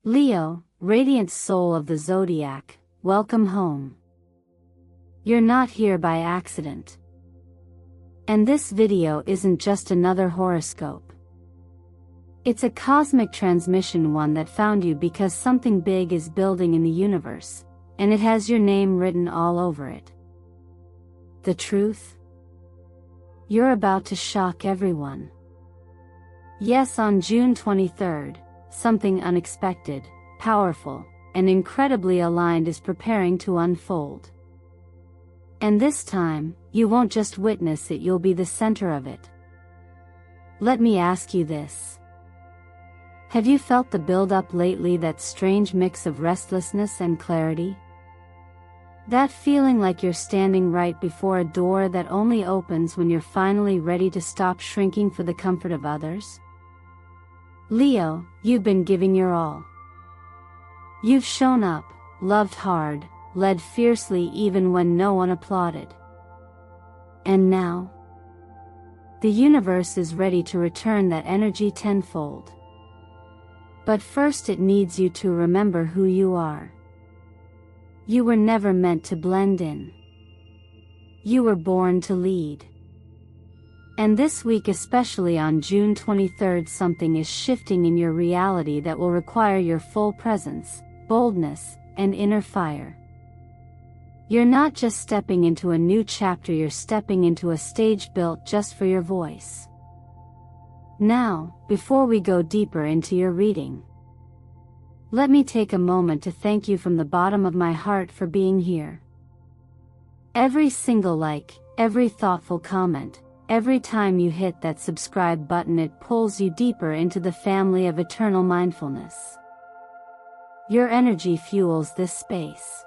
Leo, radiant soul of the zodiac, welcome home. You're not here by accident. And this video isn't just another horoscope. It's a cosmic transmission, one that found you because something big is building in the universe, and it has your name written all over it. The truth? You're about to shock everyone. Yes, on June 23rd, something unexpected, powerful, and incredibly aligned is preparing to unfold. And this time, you won't just witness it, you'll be the center of it. Let me ask you this. Have you felt the build-up lately, that strange mix of restlessness and clarity? That feeling like you're standing right before a door that only opens when you're finally ready to stop shrinking for the comfort of others? Leo, you've been giving your all. You've shown up, loved hard, led fiercely even when no one applauded. And now? The universe is ready to return that energy tenfold. But first it needs you to remember who you are. You were never meant to blend in. You were born to lead. And this week, especially on June 23rd, something is shifting in your reality that will require your full presence, boldness, and inner fire. You're not just stepping into a new chapter, you're stepping into a stage built just for your voice. Now, before we go deeper into your reading, let me take a moment to thank you from the bottom of my heart for being here. Every single like, every thoughtful comment, every time you hit that subscribe button, it pulls you deeper into the family of eternal mindfulness. Your energy fuels this space.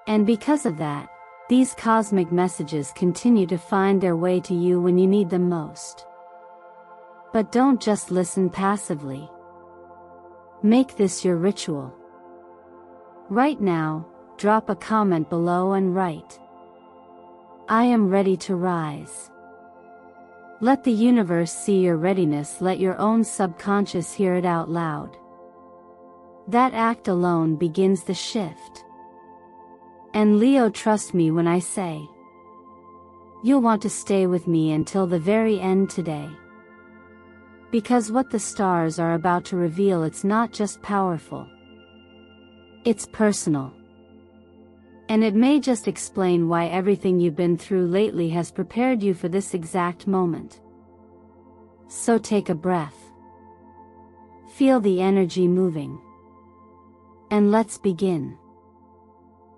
And because of that, these cosmic messages continue to find their way to you when you need them most. But don't just listen passively. Make this your ritual. Right now, drop a comment below and write, "I am ready to rise." Let the universe see your readiness, let your own subconscious hear it out loud. That act alone begins the shift. And Leo, trust me when I say, you'll want to stay with me until the very end today. Because what the stars are about to reveal, it's not just powerful. It's personal. And it may just explain why everything you've been through lately has prepared you for this exact moment. So take a breath. Feel the energy moving. And let's begin.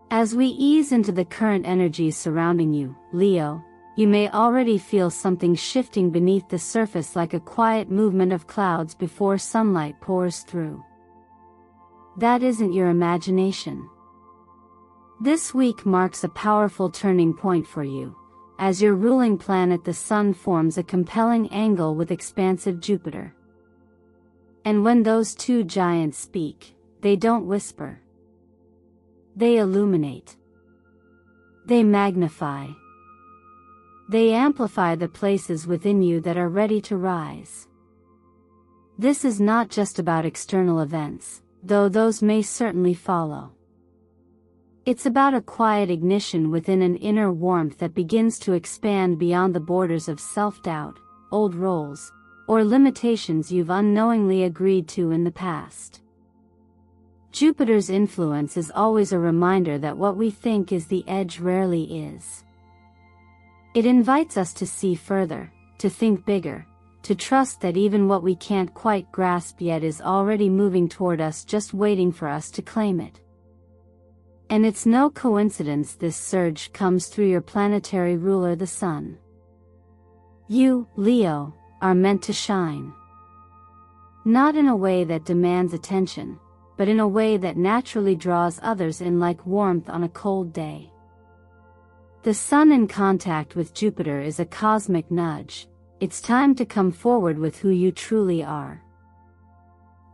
As we ease into the current energies surrounding you, Leo, you may already feel something shifting beneath the surface, like a quiet movement of clouds before sunlight pours through. That isn't your imagination. This week marks a powerful turning point for you, as your ruling planet the Sun forms a compelling angle with expansive Jupiter. And when those two giants speak, they don't whisper. They illuminate. They magnify. They amplify the places within you that are ready to rise. This is not just about external events, though those may certainly follow. It's about a quiet ignition within, an inner warmth that begins to expand beyond the borders of self-doubt, old roles, or limitations you've unknowingly agreed to in the past. Jupiter's influence is always a reminder that what we think is the edge rarely is. It invites us to see further, to think bigger, to trust that even what we can't quite grasp yet is already moving toward us, just waiting for us to claim it. And it's no coincidence this surge comes through your planetary ruler, the Sun. You, Leo, are meant to shine. Not in a way that demands attention, but in a way that naturally draws others in, like warmth on a cold day. The Sun in contact with Jupiter is a cosmic nudge. It's time to come forward with who you truly are.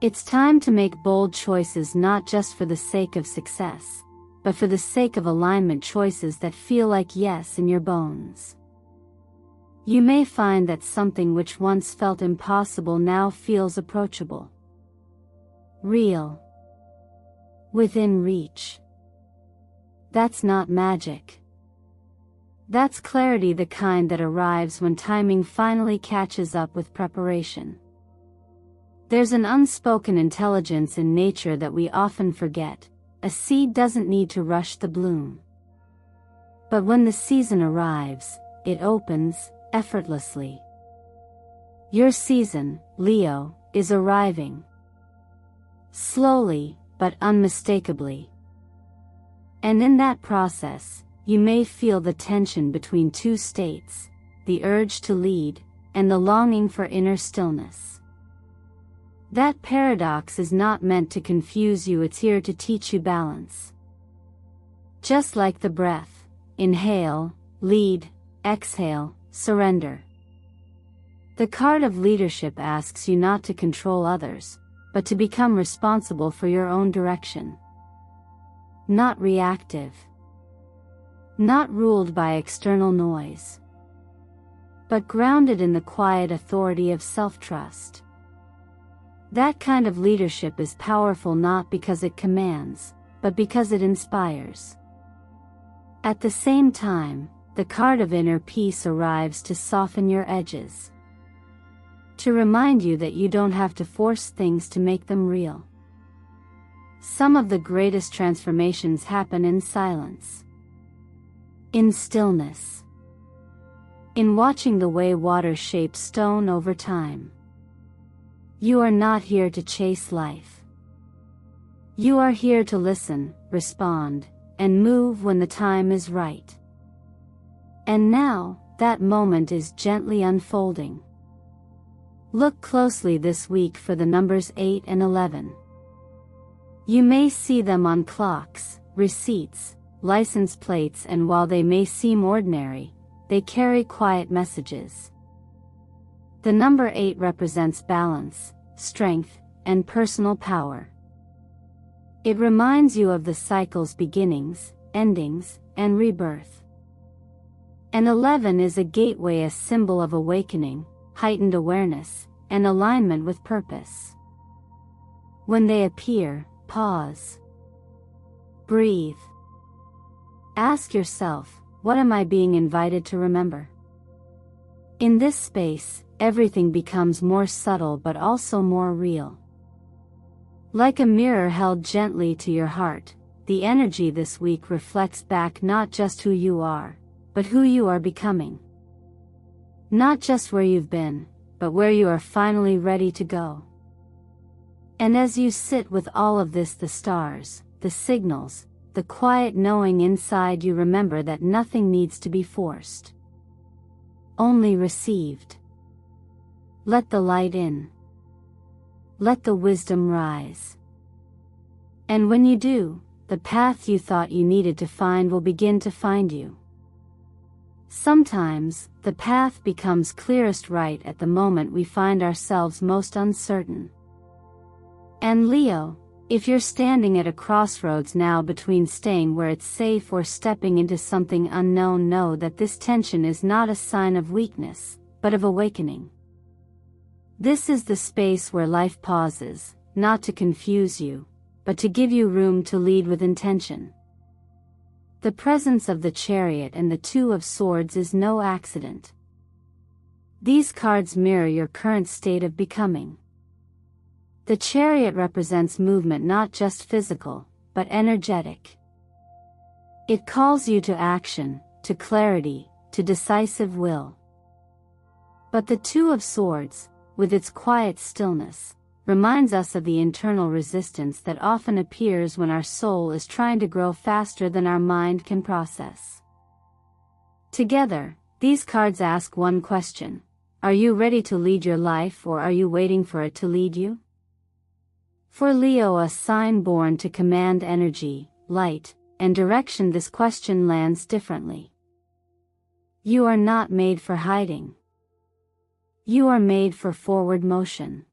It's time to make bold choices, not just for the sake of success, but for the sake of alignment, choices that feel like yes in your bones. You may find that something which once felt impossible now feels approachable. real, within reach. That's not magic. That's clarity, the kind that arrives when timing finally catches up with preparation. There's an unspoken intelligence in nature that we often forget. A seed doesn't need to rush the bloom. But when the season arrives, it opens, effortlessly. Your season, Leo, is arriving. Slowly, but unmistakably. And in that process, you may feel the tension between two states, the urge to lead, and the longing for inner stillness. That paradox is not meant to confuse you, it's here to teach you balance. Just like the breath, inhale, lead, exhale, surrender. The card of leadership asks you not to control others, but to become responsible for your own direction. Not reactive. Not ruled by external noise. But grounded in the quiet authority of self-trust. That kind of leadership is powerful not because it commands, but because it inspires. At the same time, the card of inner peace arrives to soften your edges. To remind you that you don't have to force things to make them real. Some of the greatest transformations happen in silence. In stillness. In watching the way water shapes stone over time. You are not here to chase life. You are here to listen, respond, and move when the time is right. And now, that moment is gently unfolding. Look closely this week for the numbers 8 and 11. You may see them on clocks, receipts, license plates, and while they may seem ordinary, they carry quiet messages. The number 8 represents balance, strength, and personal power. It reminds you of the cycle's beginnings, endings, and rebirth. And 11 is a gateway, a symbol of awakening, heightened awareness, and alignment with purpose. When they appear, pause. Breathe. Ask yourself, what am I being invited to remember? In this space, everything becomes more subtle but also more real. Like a mirror held gently to your heart, the energy this week reflects back not just who you are, but who you are becoming. Not just where you've been, but where you are finally ready to go. And as you sit with all of this, the stars, the signals, the quiet knowing inside you, remember that nothing needs to be forced. Only received. Let the light in. Let the wisdom rise. And when you do, the path you thought you needed to find will begin to find you. Sometimes, the path becomes clearest right at the moment we find ourselves most uncertain. And Leo, if you're standing at a crossroads now between staying where it's safe or stepping into something unknown, know that this tension is not a sign of weakness, but of awakening. This is the space where life pauses, not to confuse you, but to give you room to lead with intention. The presence of the Chariot and the Two of Swords is no accident. These cards mirror your current state of becoming. The Chariot represents movement, not just physical, but energetic. It calls you to action, to clarity, to decisive will. But the Two of Swords, with its quiet stillness, reminds us of the internal resistance that often appears when our soul is trying to grow faster than our mind can process. Together, these cards ask one question: are you ready to lead your life, or are you waiting for it to lead you? For Leo, a sign born to command energy, light, and direction, this question lands differently. You are not made for hiding. You are made for forward motion.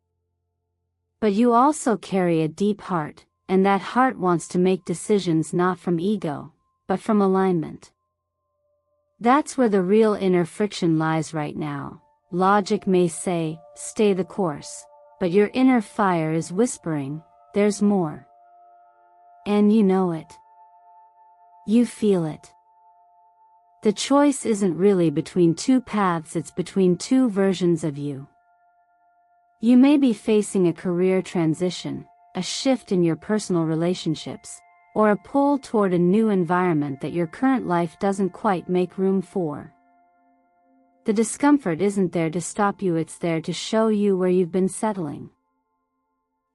But you also carry a deep heart, and that heart wants to make decisions not from ego, but from alignment. That's where the real inner friction lies right now. Logic may say, stay the course, but your inner fire is whispering, there's more. And you know it. You feel it. The choice isn't really between two paths, it's between two versions of you. You may be facing a career transition, a shift in your personal relationships, or a pull toward a new environment that your current life doesn't quite make room for. The discomfort isn't there to stop you, it's there to show you where you've been settling.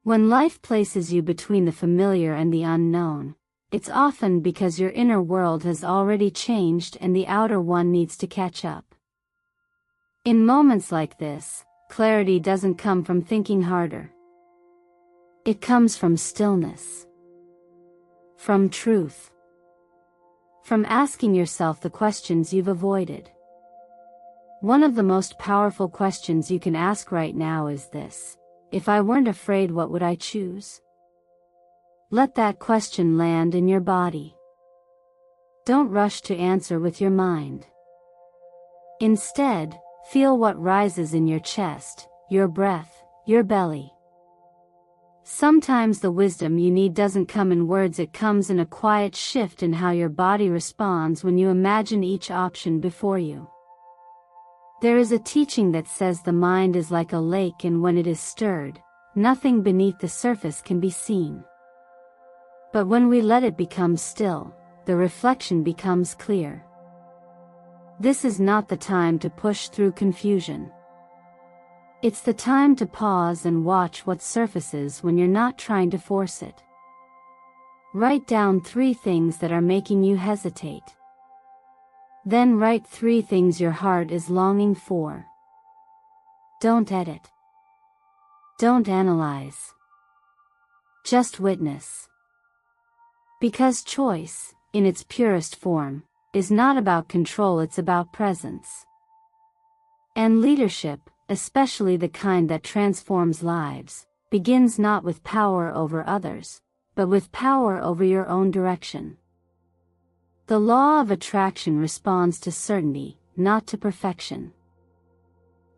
When life places you between the familiar and the unknown, it's often because your inner world has already changed and the outer one needs to catch up. In moments like this, clarity doesn't come from thinking harder. It comes from stillness. From truth. From asking yourself the questions you've avoided. One of the most powerful questions you can ask right now is this: if I weren't afraid, what would I choose? Let that question land in your body. Don't rush to answer with your mind. Instead, feel what rises in your chest, your breath, your belly. Sometimes the wisdom you need doesn't come in words, it comes in a quiet shift in how your body responds when you imagine each option before you. There is a teaching that says the mind is like a lake, and when it is stirred, nothing beneath the surface can be seen. But when we let it become still, the reflection becomes clear. This is not the time to push through confusion. It's the time to pause and watch what surfaces when you're not trying to force it. Write down 3 things that are making you hesitate. Then write 3 things your heart is longing for. Don't edit. Don't analyze. Just witness. Because choice, in its purest form, is not about control, it's about presence. And leadership, especially the kind that transforms lives, begins not with power over others, but with power over your own direction. The law of attraction responds to certainty, not to perfection.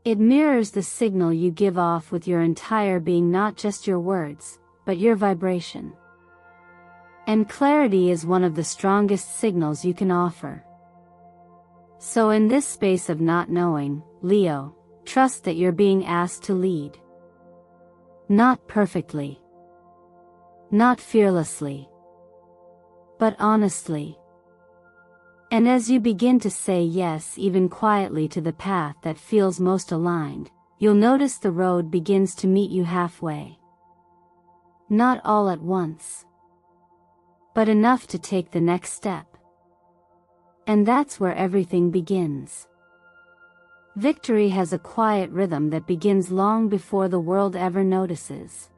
It mirrors the signal you give off with your entire being, not just your words, but your vibration. And clarity is one of the strongest signals you can offer. So in this space of not knowing, Leo, trust that you're being asked to lead. Not perfectly. Not fearlessly. But honestly. And as you begin to say yes, even quietly, to the path that feels most aligned, you'll notice the road begins to meet you halfway. Not all at once, but enough to take the next step. And that's where everything begins. Victory has a quiet rhythm that begins long before the world ever notices.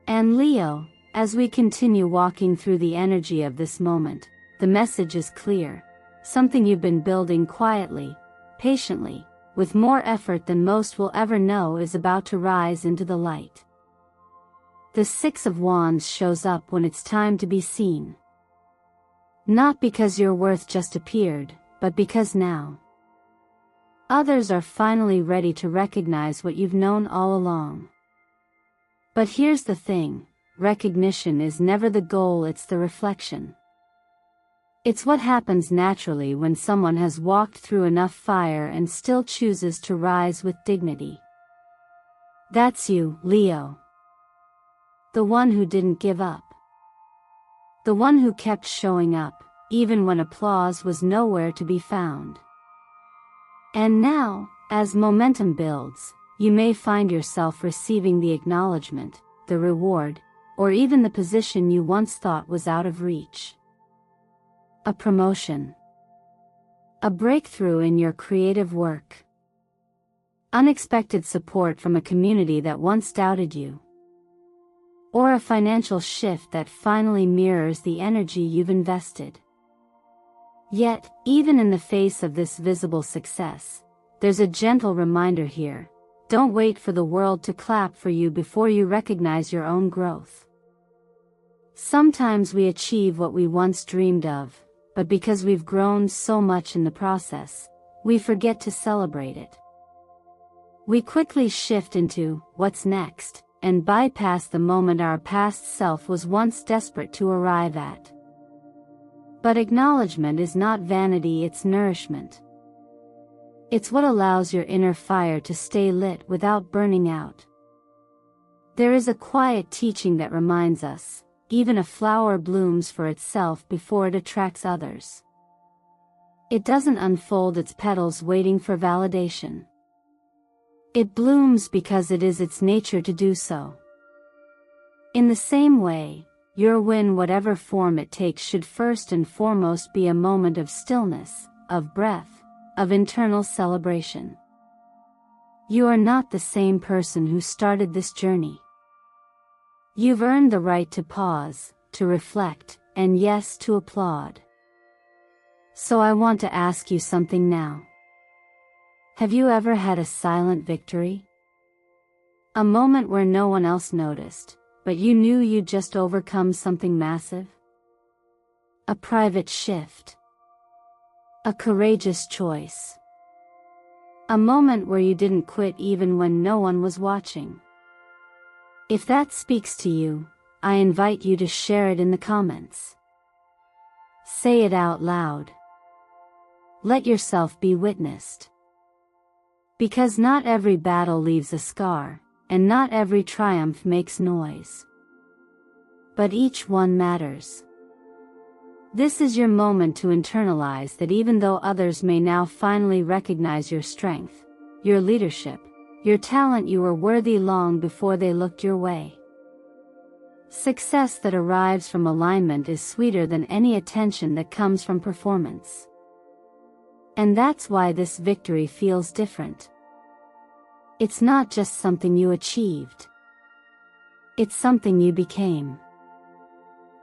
And Leo, as we continue walking through the energy of this moment, the message is clear. Something you've been building quietly, patiently, with more effort than most will ever know is about to rise into the light. The 6 of Wands shows up when it's time to be seen. Not because your worth just appeared, but because now others are finally ready to recognize what you've known all along. But here's the thing, recognition is never the goal, it's the reflection. It's what happens naturally when someone has walked through enough fire and still chooses to rise with dignity. That's you, Leo. The one who didn't give up. The one who kept showing up, even when applause was nowhere to be found. And now, as momentum builds, you may find yourself receiving the acknowledgement, the reward, or even the position you once thought was out of reach. A promotion. A breakthrough in your creative work. Unexpected support from a community that once doubted you. Or a financial shift that finally mirrors the energy you've invested. Yet, even in the face of this visible success, there's a gentle reminder here: don't wait for the world to clap for you before you recognize your own growth. Sometimes we achieve what we once dreamed of, but because we've grown so much in the process, we forget to celebrate it. We quickly shift into, what's next, and bypass the moment our past self was once desperate to arrive at. But acknowledgement is not vanity, it's nourishment. It's what allows your inner fire to stay lit without burning out. There is a quiet teaching that reminds us, even a flower blooms for itself before it attracts others. It doesn't unfold its petals waiting for validation. It blooms because it is its nature to do so. In the same way, your win, whatever form it takes, should first and foremost be a moment of stillness, of breath, of internal celebration. You are not the same person who started this journey. You've earned the right to pause, to reflect, and yes, to applaud. So I want to ask you something now. Have you ever had a silent victory? A moment where no one else noticed, but you knew you'd just overcome something massive? A private shift. A courageous choice. A moment where you didn't quit even when no one was watching. If that speaks to you, I invite you to share it in the comments. Say it out loud. Let yourself be witnessed. Because not every battle leaves a scar, and not every triumph makes noise. But each one matters. This is your moment to internalize that even though others may now finally recognize your strength, your leadership, your talent, you were worthy long before they looked your way. Success that arrives from alignment is sweeter than any attention that comes from performance. And that's why this victory feels different. It's not just something you achieved. It's something you became.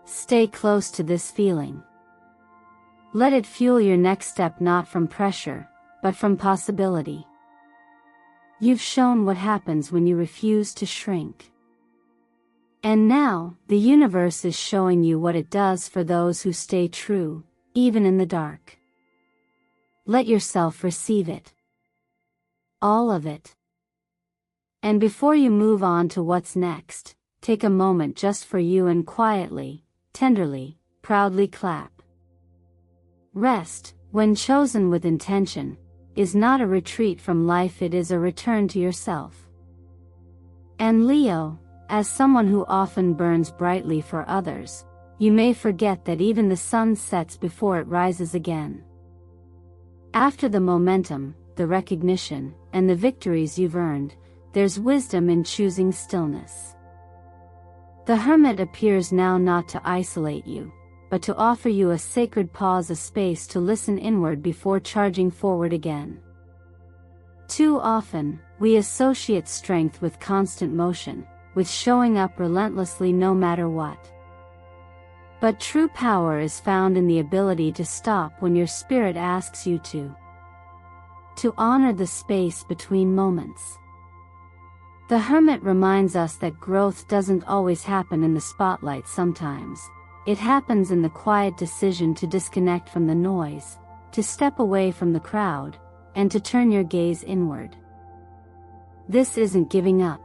Stay close to this feeling. Let it fuel your next step, not from pressure, but from possibility. You've shown what happens when you refuse to shrink. And now, the universe is showing you what it does for those who stay true, even in the dark. Let yourself receive it. All of it. And before you move on to what's next, take a moment just for you and quietly, tenderly, proudly clap. Rest, when chosen with intention, is not a retreat from life, it is a return to yourself. And Leo, as someone who often burns brightly for others, you may forget that even the sun sets before it rises again. After the momentum, the recognition, and the victories you've earned, there's wisdom in choosing stillness. The hermit appears now not to isolate you, but to offer you a sacred pause, a space to listen inward before charging forward again. Too often, we associate strength with constant motion, with showing up relentlessly no matter what. But true power is found in the ability to stop when your spirit asks you to. To honor the space between moments. The hermit reminds us that growth doesn't always happen in the spotlight. Sometimes, it happens in the quiet decision to disconnect from the noise, to step away from the crowd, and to turn your gaze inward. This isn't giving up.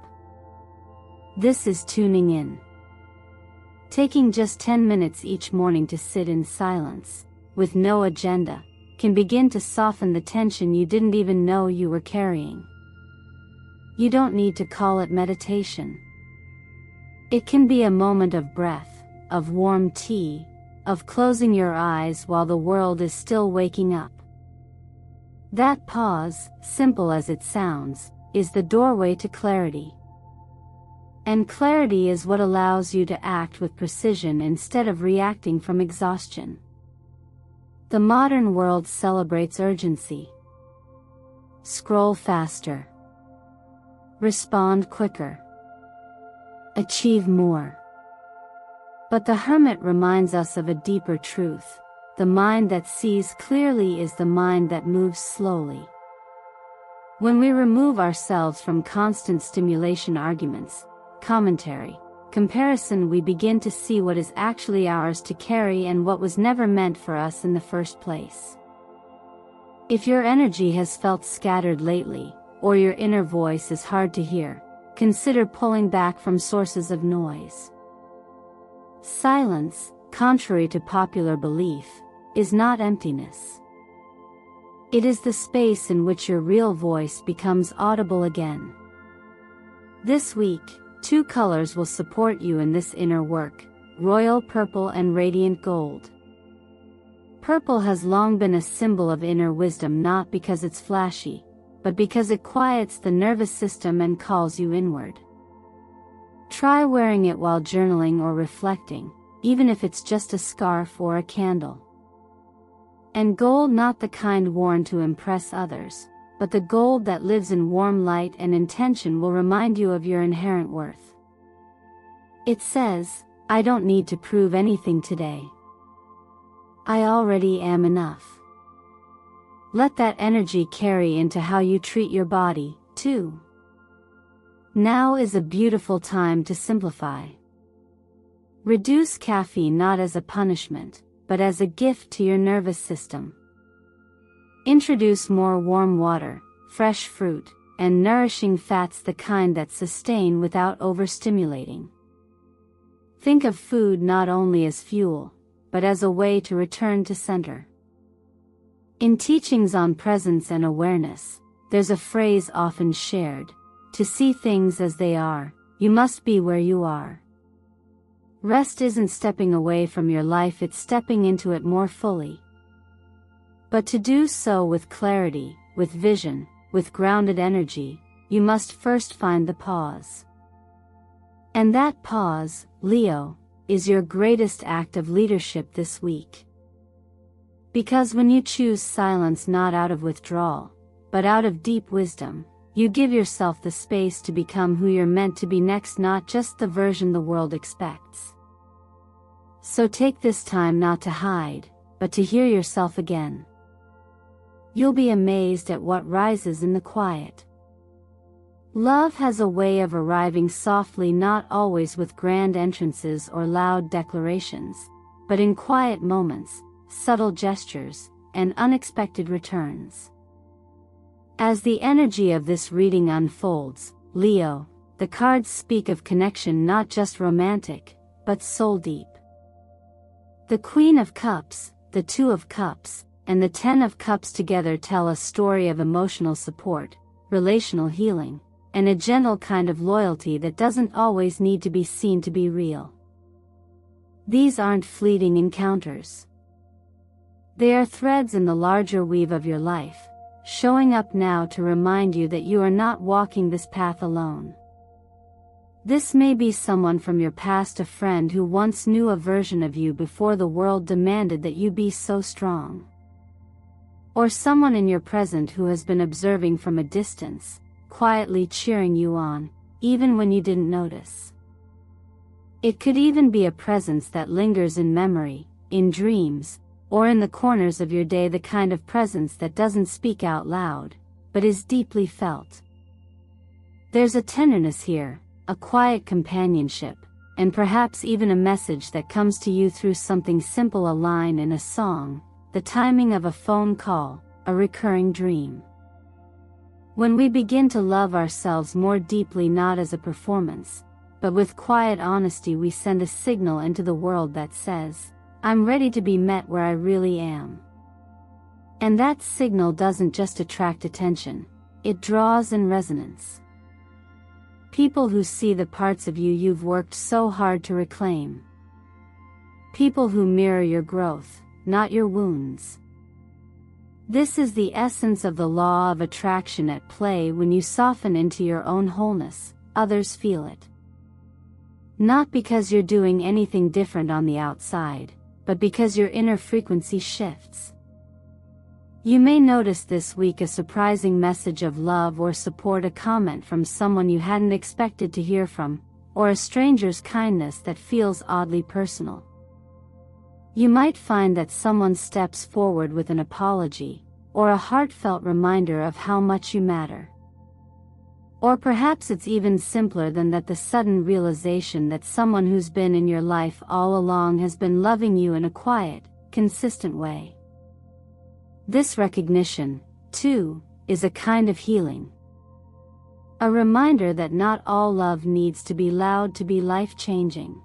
This is tuning in. Taking just 10 minutes each morning to sit in silence, with no agenda, can begin to soften the tension you didn't even know you were carrying. You don't need to call it meditation. It can be a moment of breath, of warm tea, of closing your eyes while the world is still waking up. That pause, simple as it sounds, is the doorway to clarity. And clarity is what allows you to act with precision instead of reacting from exhaustion. The modern world celebrates urgency. Scroll faster. Respond quicker. Achieve more. But the hermit reminds us of a deeper truth. The mind that sees clearly is the mind that moves slowly. When we remove ourselves from constant stimulation, arguments, commentary, comparison, we begin to see what is actually ours to carry and what was never meant for us in the first place. If your energy has felt scattered lately, or your inner voice is hard to hear, consider pulling back from sources of noise. Silence, contrary to popular belief, is not emptiness. It is the space in which your real voice becomes audible again. This week, 2 colors will support you in this inner work: royal purple and radiant gold. Purple has long been a symbol of inner wisdom, not because it's flashy, but because it quiets the nervous system and calls you inward. Try wearing it while journaling or reflecting, even if it's just a scarf or a candle. And gold, not the kind worn to impress others, but the gold that lives in warm light and intention, will remind you of your inherent worth. It says, "I don't need to prove anything today. I already am enough." Let that energy carry into how you treat your body, too. Now is a beautiful time to simplify. Reduce caffeine not as a punishment, but as a gift to your nervous system. Introduce more warm water, fresh fruit, and nourishing fats, the kind that sustain without overstimulating. Think of food not only as fuel, but as a way to return to center. In teachings on presence and awareness, there's a phrase often shared: to see things as they are, you must be where you are. Rest isn't stepping away from your life, it's stepping into it more fully. But to do so with clarity, with vision, with grounded energy, you must first find the pause. And that pause, Leo, is your greatest act of leadership this week. Because when you choose silence not out of withdrawal, but out of deep wisdom, you give yourself the space to become who you're meant to be next, not just the version the world expects. So take this time not to hide, but to hear yourself again. You'll be amazed at what rises in the quiet. Love has a way of arriving softly, not always with grand entrances or loud declarations, but in quiet moments, subtle gestures, and unexpected returns. As the energy of this reading unfolds, Leo, the cards speak of connection not just romantic, but soul deep. The Queen of Cups, the Two of Cups, and the Ten of Cups together tell a story of emotional support, relational healing, and a gentle kind of loyalty that doesn't always need to be seen to be real. These aren't fleeting encounters. They are threads in the larger weave of your life, showing up now to remind you that you are not walking this path alone. This may be someone from your past, a friend who once knew a version of you before the world demanded that you be so strong. Or someone in your present who has been observing from a distance, quietly cheering you on, even when you didn't notice. It could even be a presence that lingers in memory, in dreams, or in the corners of your day, the kind of presence that doesn't speak out loud, but is deeply felt. There's a tenderness here, a quiet companionship, and perhaps even a message that comes to you through something simple, a line in a song, the timing of a phone call, a recurring dream. When we begin to love ourselves more deeply, not as a performance, but with quiet honesty, we send a signal into the world that says, "I'm ready to be met where I really am." And that signal doesn't just attract attention, it draws in resonance. People who see the parts of you you've worked so hard to reclaim. People who mirror your growth, not your wounds. This is the essence of the law of attraction at play. When you soften into your own wholeness, others feel it. Not because you're doing anything different on the outside, but because your inner frequency shifts. You may notice this week a surprising message of love or support, a comment from someone you hadn't expected to hear from, or a stranger's kindness that feels oddly personal. You might find that someone steps forward with an apology, or a heartfelt reminder of how much you matter. Or perhaps it's even simpler than that, the sudden realization that someone who's been in your life all along has been loving you in a quiet, consistent way. This recognition, too, is a kind of healing. A reminder that not all love needs to be loud to be life-changing.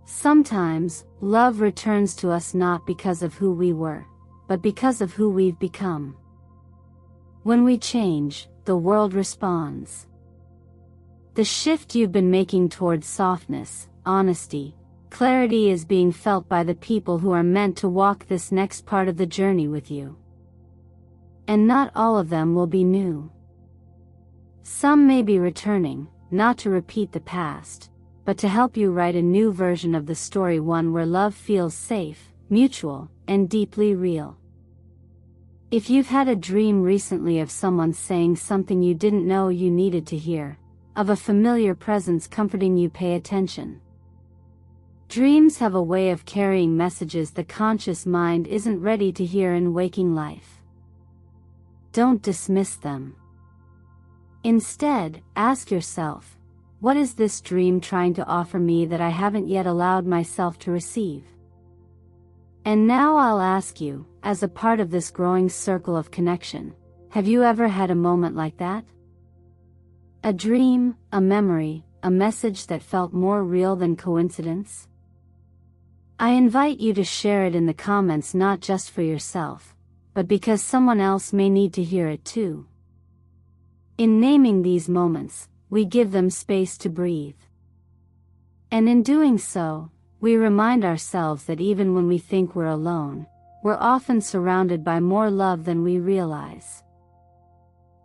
Sometimes, love returns to us not because of who we were, but because of who we've become. When we change, the world responds. The shift you've been making towards softness, honesty, clarity is being felt by the people who are meant to walk this next part of the journey with you. And not all of them will be new. Some may be returning, not to repeat the past, but to help you write a new version of the story, one where love feels safe, mutual, and deeply real. If you've had a dream recently of someone saying something you didn't know you needed to hear, of a familiar presence comforting you, pay attention. Dreams have a way of carrying messages the conscious mind isn't ready to hear in waking life. Don't dismiss them. Instead, ask yourself, what is this dream trying to offer me that I haven't yet allowed myself to receive? And now I'll ask you, as a part of this growing circle of connection, have you ever had a moment like that? A dream, a memory, a message that felt more real than coincidence? I invite you to share it in the comments, not just for yourself, but because someone else may need to hear it too. In naming these moments, we give them space to breathe. And in doing so, we remind ourselves that even when we think we're alone, we're often surrounded by more love than we realize.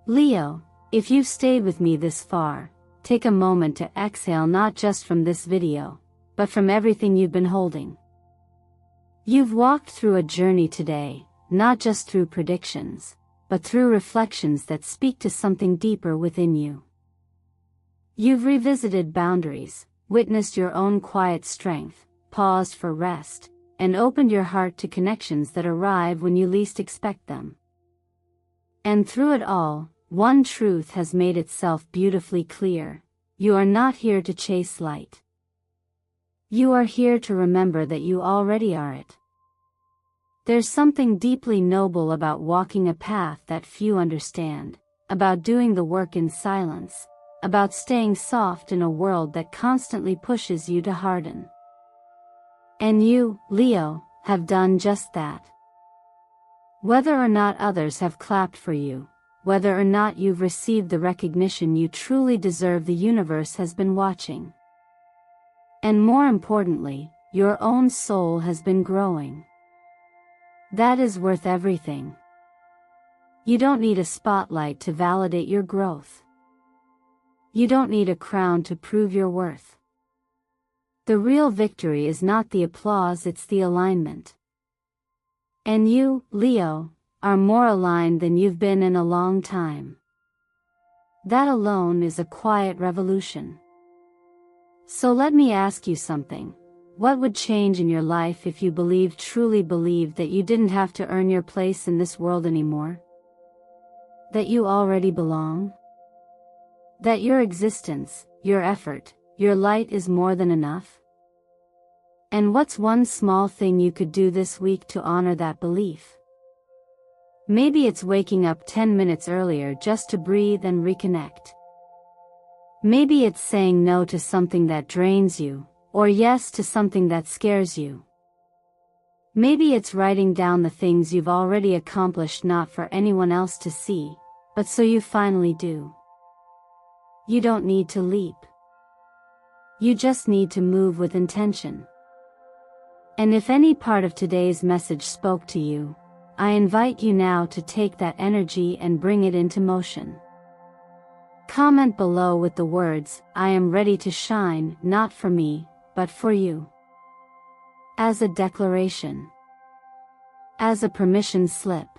Leo, if you've stayed with me this far, take a moment to exhale, not just from this video, but from everything you've been holding. You've walked through a journey today, not just through predictions, but through reflections that speak to something deeper within you. You've revisited boundaries, witnessed your own quiet strength, paused for rest, and opened your heart to connections that arrive when you least expect them. And through it all, one truth has made itself beautifully clear: you are not here to chase light. You are here to remember that you already are it. There's something deeply noble about walking a path that few understand, about doing the work in silence, about staying soft in a world that constantly pushes you to harden. And you, Leo, have done just that. Whether or not others have clapped for you, whether or not you've received the recognition you truly deserve, the universe has been watching. And more importantly, your own soul has been growing. That is worth everything. You don't need a spotlight to validate your growth. You don't need a crown to prove your worth. The real victory is not the applause, it's the alignment. And you, Leo, are more aligned than you've been in a long time. That alone is a quiet revolution. So let me ask you something. What would change in your life if you truly believed that you didn't have to earn your place in this world anymore? That you already belong? That your existence, your effort, your light is more than enough? And what's one small thing you could do this week to honor that belief? Maybe it's waking up 10 minutes earlier just to breathe and reconnect. Maybe it's saying no to something that drains you, or yes to something that scares you. Maybe it's writing down the things you've already accomplished, not for anyone else to see, but so you finally do. You don't need to leap. You just need to move with intention. And if any part of today's message spoke to you, I invite you now to take that energy and bring it into motion. Comment below with the words, "I am ready to shine, not for me, but for you." As a declaration. As a permission slip.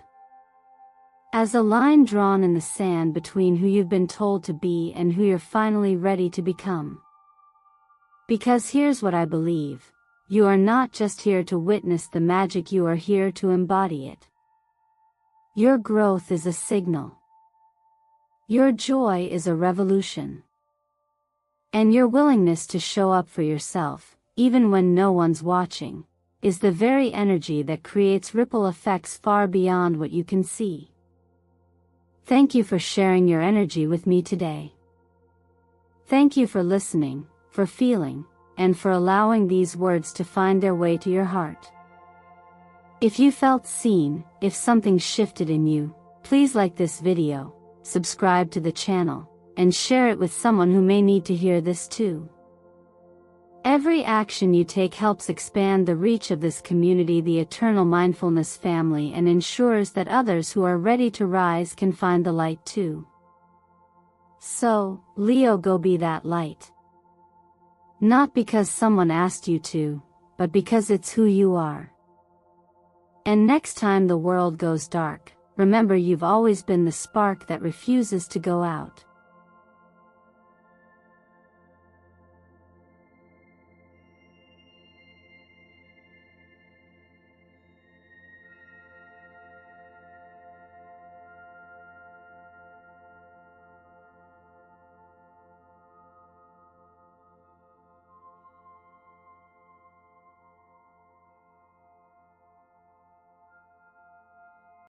As a line drawn in the sand between who you've been told to be and who you're finally ready to become. Because here's what I believe. You are not just here to witness the magic, you are here to embody it. Your growth is a signal. Your joy is a revolution. And your willingness to show up for yourself, even when no one's watching, is the very energy that creates ripple effects far beyond what you can see. Thank you for sharing your energy with me today. Thank you for listening, for feeling, and for allowing these words to find their way to your heart. If you felt seen, if something shifted in you, please like this video, subscribe to the channel, and share it with someone who may need to hear this too. Every action you take helps expand the reach of this community, the Eternal Mindfulness family, and ensures that others who are ready to rise can find the light too. So, Leo, go be that light. Not because someone asked you to, but because it's who you are. And next time the world goes dark, remember you've always been the spark that refuses to go out.